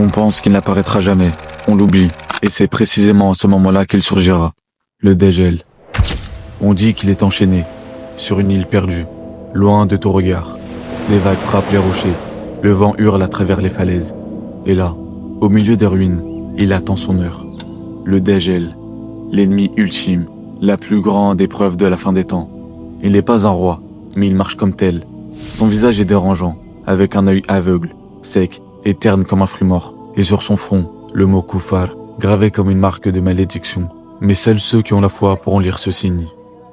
On pense qu'il n'apparaîtra jamais, on l'oublie, et c'est précisément à ce moment-là qu'il surgira, le Dajjal. On dit qu'il est enchaîné, sur une île perdue, loin de tout regard. Les vagues frappent les rochers, le vent hurle à travers les falaises. Et là, au milieu des ruines, il attend son heure. Le Dajjal, l'ennemi ultime, la plus grande épreuve de la fin des temps. Il n'est pas un roi, mais il marche comme tel. Son visage est dérangeant, avec un œil aveugle, sec et terne comme un fruit mort. Et sur son front, le mot Kufar, gravé comme une marque de malédiction. Mais seuls ceux qui ont la foi pourront lire ce signe.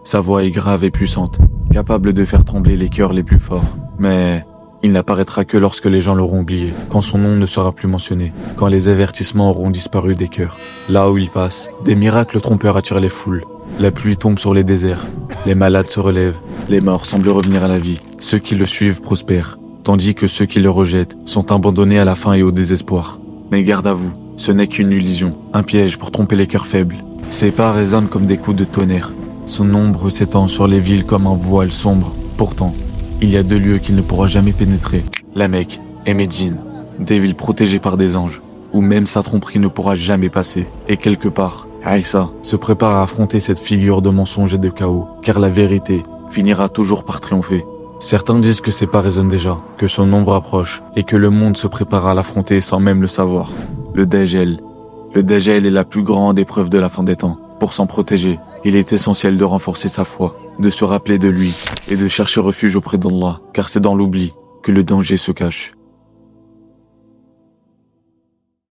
Sa voix est grave et puissante, capable de faire trembler les cœurs les plus forts. Mais il n'apparaîtra que lorsque les gens l'auront oublié, quand son nom ne sera plus mentionné, quand les avertissements auront disparu des cœurs. Là où il passe, des miracles trompeurs attirent les foules. La pluie tombe sur les déserts, les malades se relèvent, les morts semblent revenir à la vie. Ceux qui le suivent prospèrent, tandis que ceux qui le rejettent sont abandonnés à la faim et au désespoir. Mais garde à vous, ce n'est qu'une illusion, un piège pour tromper les cœurs faibles. Ses pas résonnent comme des coups de tonnerre. Son ombre s'étend sur les villes comme un voile sombre. Pourtant, il y a 2 lieux qu'il ne pourra jamais pénétrer, la Mecque et Médine, des villes protégées par des anges, où même sa tromperie ne pourra jamais passer. Et quelque part, Aïssa se prépare à affronter cette figure de mensonge et de chaos, car la vérité finira toujours par triompher. Certains disent que ses pas résonnent déjà, que son ombre approche, et que le monde se prépare à l'affronter sans même le savoir. Le Dajjal. Le Dajjal est la plus grande épreuve de la fin des temps. Pour s'en protéger, il est essentiel de renforcer sa foi, de se rappeler de lui, et de chercher refuge auprès d'Allah, car c'est dans l'oubli que le danger se cache.